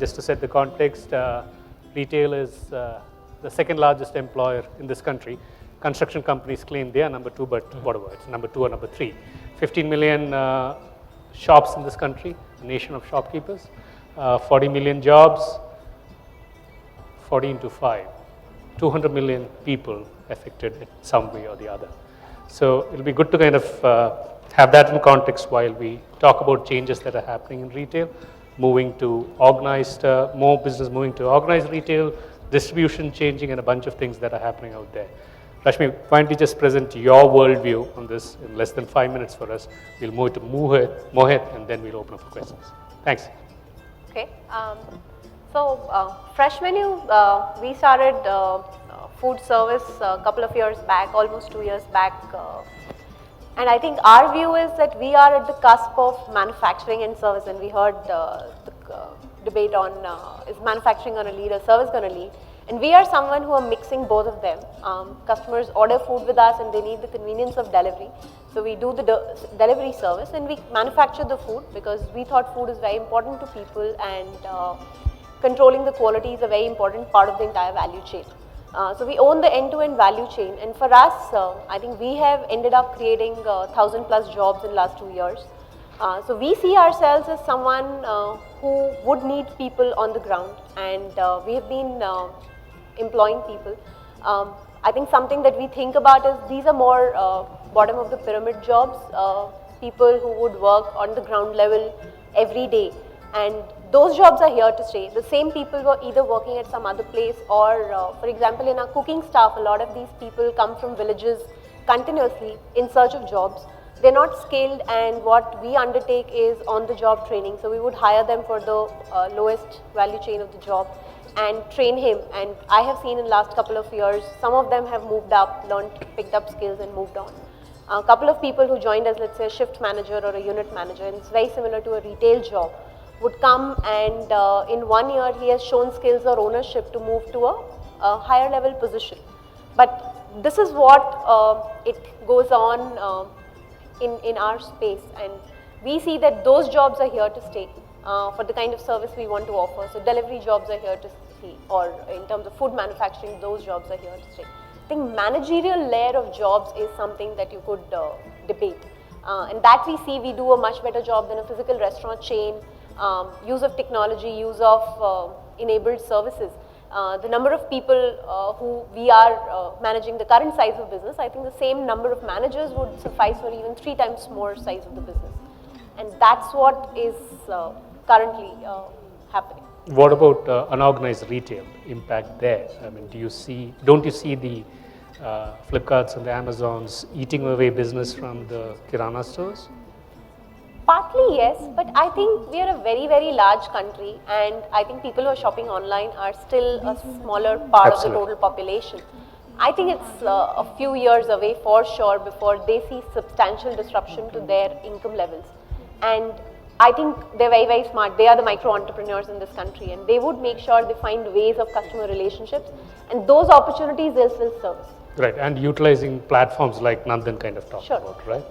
just to set the context, retail is the second largest employer in this country. Construction companies claim they are number 2, but whatever, it's number 2 or number 3. 15 million shops in this country, a nation of shopkeepers, 40 million jobs, 40 into 5, 200 million people affected in some way or the other. So it'll be good to kind of have that in context while we talk about changes that are happening in retail, moving to organized, more business moving to organized retail, distribution changing, and a bunch of things that are happening out there. Rashmi, why don't you just present your worldview on this in less than 5 minutes for us? We'll move to Mohit, and then we'll open up for questions. Thanks. Okay. Fresh Menu, we started food service a couple of years back, almost 2 years back. And I think our view is that we are at the cusp of manufacturing and service, and we heard the debate on is manufacturing going to lead or service going to lead. And we are someone who are mixing both of them. Customers order food with us and they need the convenience of delivery. So we do the delivery service and we manufacture the food because we thought food is very important to people, and controlling the quality is a very important part of the entire value chain. So we own the end-to-end value chain, and for us, I think we have ended up creating 1,000+ jobs in the last 2 years. So we see ourselves as someone who would need people on the ground, and we have been employing people. I think something that we think about is these are more bottom of the pyramid jobs, people who would work on the ground level every day, and those jobs are here to stay. The same people were either working at some other place or, for example, in our cooking staff, a lot of these people come from villages continuously in search of jobs. They're not skilled, and what we undertake is on-the-job training. So we would hire them for the lowest value chain of the job and train him. And I have seen in the last couple of years, some of them have moved up, learned, picked up skills and moved on. A couple of people who joined as, let's say, a shift manager or a unit manager, and it's very similar to a retail job, would come and in 1 year he has shown skills or ownership to move to a higher level position. But this is what it goes on in our space, and we see that those jobs are here to stay for the kind of service we want to offer. So delivery jobs are here to stay, or in terms of food manufacturing, those jobs are here to stay. I think managerial layer of jobs is something that you could debate, and that we see we do a much better job than a physical restaurant chain. Use of technology, use of enabled services. The number of people who we are managing the current size of business, I think the same number of managers would suffice for even 3 times more size of the business. And that's what is currently happening. What about unorganized retail impact there? I mean, don't you see the Flipkarts and the Amazons eating away business from the Kirana stores? Partly yes, but I think we are a very, very large country, and I think people who are shopping online are still a smaller part of the total population. I think it's a few years away for sure before they see substantial disruption to their income levels. And I think they're very, very smart. They are the micro entrepreneurs in this country, and they would make sure they find ways of customer relationships, and those opportunities they'll still service. Right, and utilizing platforms like Nandan kind of talked about, right?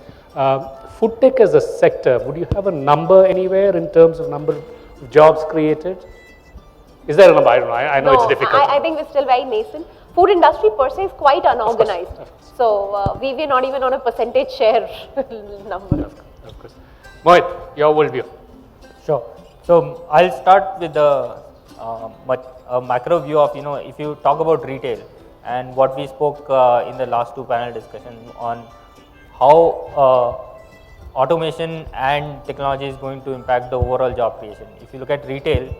Food tech as a sector, would you have a number anywhere in terms of number of jobs created? Is there a number? I don't know. I know it's difficult. I think we're still very nascent. Food industry per se is quite unorganized. Of course. So we're not even on a percentage share number. Of course. Mohit, your worldview. Sure. So I'll start with a macro view of, if you talk about retail and what we spoke in the last 2 panel discussions on how automation and technology is going to impact the overall job creation. If you look at retail,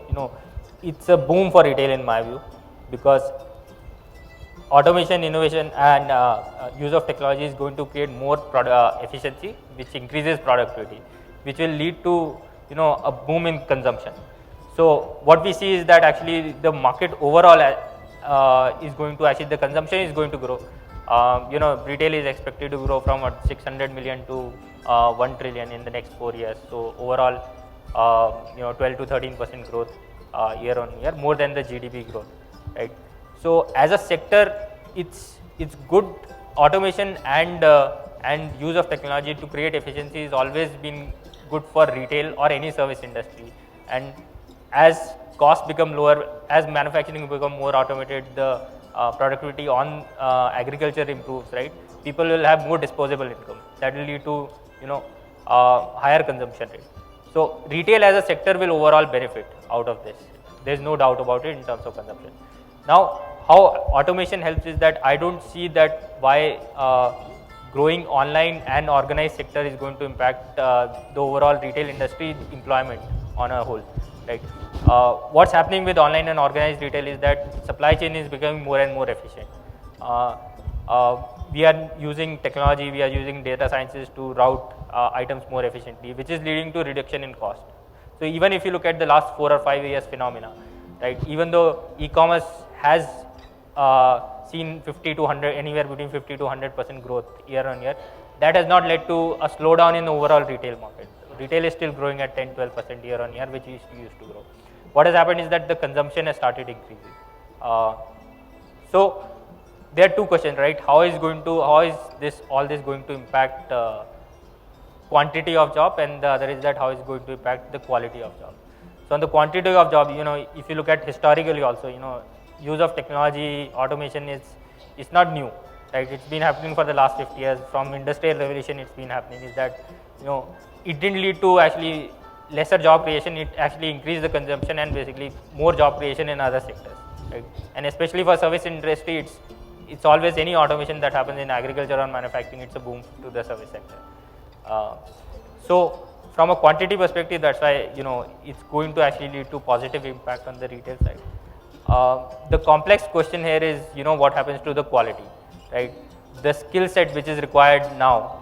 it's a boom for retail in my view, because automation, innovation and use of technology is going to create more efficiency, which increases productivity, which will lead to a boom in consumption. So what we see is that actually the market overall is going to, actually the consumption is going to grow. Retail is expected to grow from 600 million to 1 trillion in the next 4 years. So overall, 12 to 13% growth year on year, more than the GDP growth, right? So as a sector, it's good. Automation and use of technology to create efficiency has always been good for retail or any service industry. And as costs become lower, as manufacturing become more automated, the productivity on agriculture improves, right? People will have more disposable income. That will lead to, higher consumption rate. So retail as a sector will overall benefit out of this. There's no doubt about it in terms of consumption. Now, how automation helps is that I don't see that why growing online and organized sector is going to impact the overall retail industry employment on a whole, right? What's happening with online and organized retail is that supply chain is becoming more and more efficient. We are using technology, we are using data sciences to route items more efficiently, which is leading to reduction in cost. So even if you look at the last 4 or 5 years phenomena, right, even though e-commerce has seen 50 to 100, anywhere between 50 to 100% growth year on year, that has not led to a slowdown in the overall retail market. Retail is still growing at 10-12% year on year, which used to grow. What has happened is that the consumption has started increasing. So there are two questions, right? How is all this going to impact quantity of job, and the other is that how is going to impact the quality of job. So on the quantity of job, if you look at historically also, use of technology, automation is not new, right? It's been happening for the last 50 years. From industrial revolution, it's been happening. Is that it didn't lead to actually lesser job creation. It actually increased the consumption and basically more job creation in other sectors, right? And especially for service industry, it's always any automation that happens in agriculture or manufacturing, it's a boom to the service sector. So from a quantity perspective, that's why it's going to actually lead to positive impact on the retail side. The complex question here is what happens to the quality, right? The skill set which is required now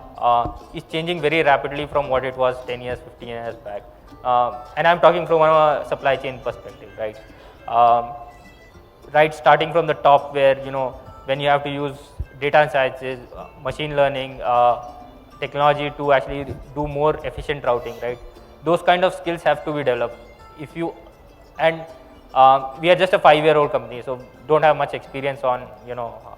is changing very rapidly from what it was 10 years, 15 years back. And I'm talking from a supply chain perspective, right? Right, starting from the top where when you have to use data sciences, machine learning, technology to actually do more efficient routing, right? Those kind of skills have to be developed. We are just a 5-year-old company, so don't have much experience on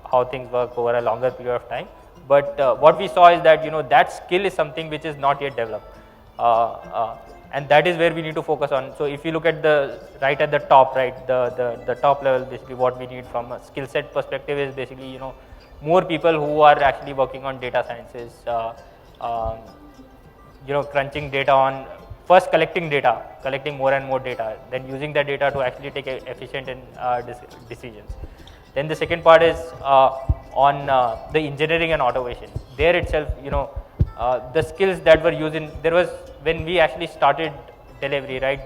how things work over a longer period of time. But what we saw is that that skill is something which is not yet developed, and that is where we need to focus on. So if you look at the right at the top, right, the top level, basically what we need from a skill set perspective is basically more people who are actually working on data sciences, crunching data on first collecting more and more data, then using that data to actually take efficient decisions. Then the second part is on the engineering and automation. There itself, the skills that were used when we actually started delivery, right,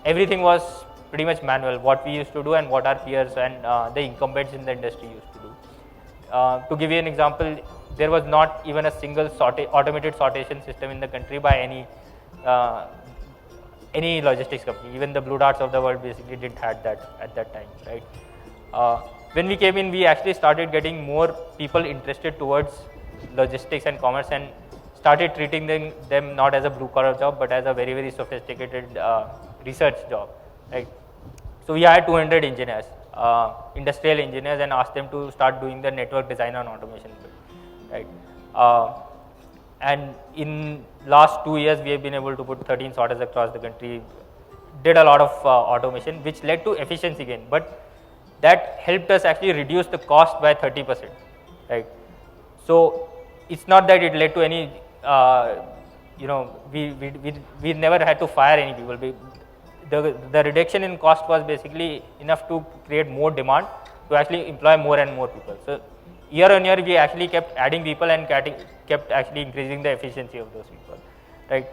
everything was pretty much manual, what we used to do and what our peers and the incumbents in the industry used to do. To give you an example, there was not even a single automated sortation system in the country by any logistics company. Even the Blue Darts of the world basically didn't have that at that time, right? When we came in, we actually started getting more people interested towards logistics and commerce and started treating them not as a blue collar job but as a very, very sophisticated research job, right? So we hired 200 engineers, industrial engineers, and asked them to start doing the network design and automation, right? And in last 2 years, we have been able to put 13 sorters across the country, did a lot of automation, which led to efficiency gain, but that helped us actually reduce the cost by 30%, right? So it's not that it led to any, we never had to fire any people. The reduction in cost was basically enough to create more demand to actually employ more and more people. So year on year, we actually kept adding people and kept actually increasing the efficiency of those people, right?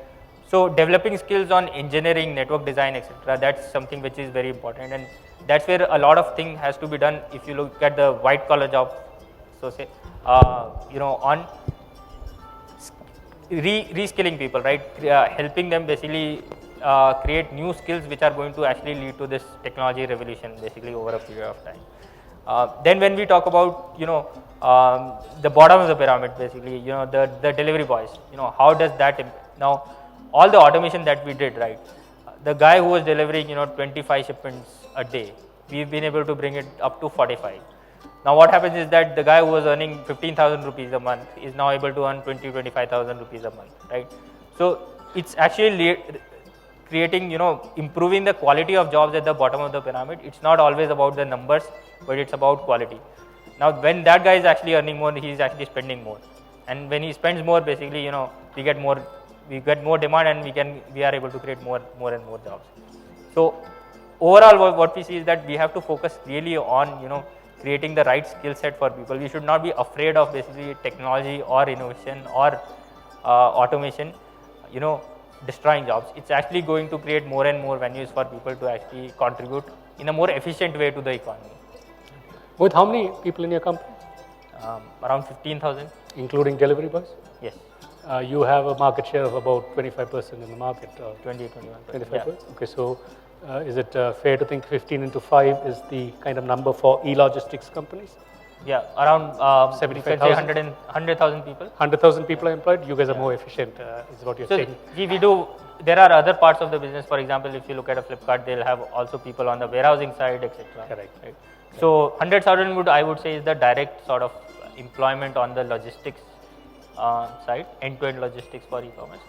So developing skills on engineering, network design, etc., that's something which is very important, and that's where a lot of thing has to be done. If you look at the white collar job, so say, on reskilling people, right? Helping them basically create new skills which are going to actually lead to this technology revolution basically over a period of time. Then when we talk about the bottom of the pyramid, basically the delivery boys, how does that now all the automation that we did, right? The guy who was delivering 25 shipments a day, we've been able to bring it up to 45. Now what happens is that the guy who was earning 15,000 rupees a month is now able to earn 25,000 rupees a month, right? So it's actually creating, improving the quality of jobs at the bottom of the pyramid. It's not always about the numbers, but it's about quality. Now, when that guy is actually earning more, he is actually spending more, and when he spends more, basically, we get more demand, and we are able to create more and more jobs. So overall, what we see is that we have to focus really on, creating the right skill set for people. We should not be afraid of basically technology or innovation or automation, destroying jobs. It's actually going to create more and more venues for people to actually contribute in a more efficient way to the economy. With how many people in your company? Around 15,000. Including delivery boys? Yes. You have a market share of about 25% in the market. 20, 21%. 25%? Yeah. Okay, so is it fair to think 15 into 5 is the kind of number for e-logistics companies? Yeah, around 75,000? 100,000 people. 100,000 people are employed. You guys are more efficient, is what you're saying. We do. There are other parts of the business. For example, if you look at a Flipkart, they'll have also people on the warehousing side, etc. Correct. Right. So 100,000 I would say is the direct sort of employment on the logistics side, end-to-end logistics for e-commerce.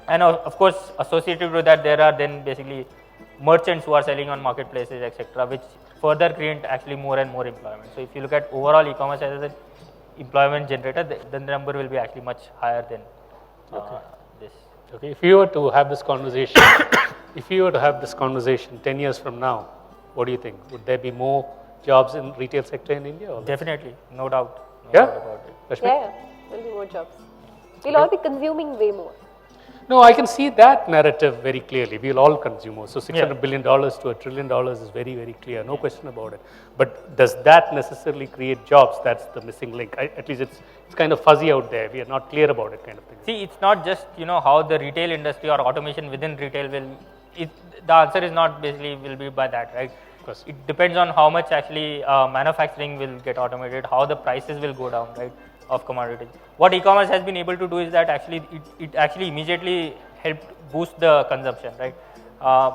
And of course, associated with that, there are then basically merchants who are selling on marketplaces, etc., which further create actually more and more employment. So if you look at overall e-commerce as an employment generator, then the number will be actually much higher than this. Okay, if you were to have this conversation, 10 years from now, what do you think? Would there be more jobs in retail sector in India? Or Definitely, no doubt. No Yeah? doubt about it. Rashmi? Yeah, there'll be more jobs. We'll all be consuming way more. No, I can see that narrative very clearly. We'll all consume more. So $600 billion to $1 trillion is very, very clear. No question about it. But does that necessarily create jobs? That's the missing link. At least it's kind of fuzzy out there. We are not clear about it, kind of thing. See, it's not just how the retail industry or automation within retail will. The answer is not basically will be by that, right? Course. It depends on how much actually manufacturing will get automated, how the prices will go down, right, of commodities. What e-commerce has been able to do is that actually it actually immediately helped boost the consumption, right,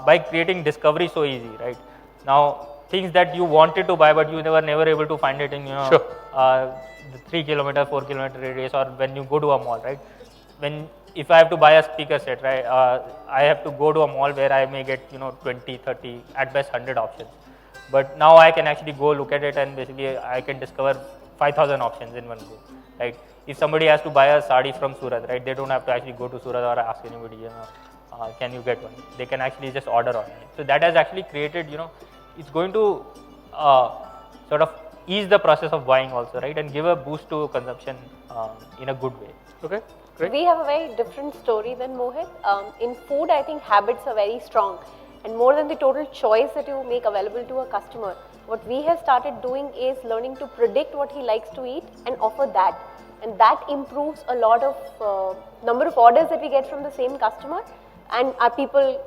by creating discovery so easy, right. Now things that you wanted to buy but you were never able to find it in Sure. The 3 kilometer, 4 kilometer radius, or when you go to a mall, right. If I have to buy a speaker set, right, I have to go to a mall where I may get 20, 30, at best 100 options. But now I can actually go look at it and basically I can discover 5,000 options in one go, right? If somebody has to buy a sari from Surat, right, they don't have to actually go to Surat or ask anybody, can you get one? They can actually just order online. So that has actually created, it's going to sort of ease the process of buying also, right, and give a boost to consumption in a good way. Okay, great. We have a very different story than Mohit. In food, I think habits are very strong. And more than the total choice that you make available to a customer, what we have started doing is learning to predict what he likes to eat and offer that. And that improves a lot of number of orders that we get from the same customer, and our people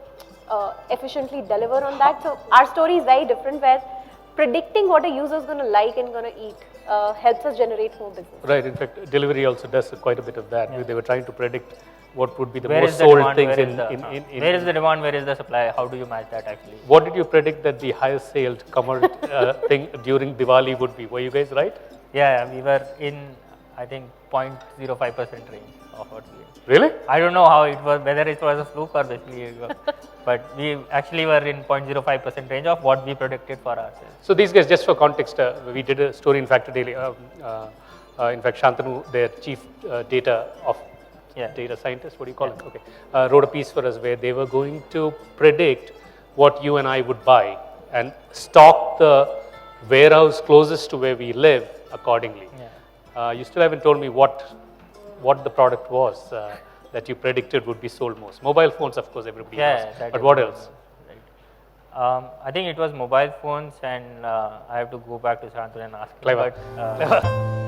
efficiently deliver on that. So our story is very different, where predicting what a user is going to like and going to eat helps us generate more business. Right, in fact, delivery also does quite a bit of that. Yeah. They were trying to predict what would be the Where most is the sold demand, things where in. Where is the demand, where is the supply? How do you match that actually? What did you predict that the highest sold commodity thing during Diwali would be? Were you guys right? Yeah, we were in, I think, 0.05% range of what we had. Really? I don't know how it was, whether it was a fluke or basically it was, but we actually were in 0.05% range of what we predicted for ourselves. So these guys, just for context, we did a story in Factordaily. In fact, Shantanu, their chief data scientist, what do you call it? Okay, wrote a piece for us where they were going to predict what you and I would buy and stock the warehouse closest to where we live accordingly. Yeah. You still haven't told me what the product was that you predicted would be sold most. Mobile phones, of course, everybody knows. But what else? Right. I think it was mobile phones, and I have to go back to Shantanu and ask him. Clever. But,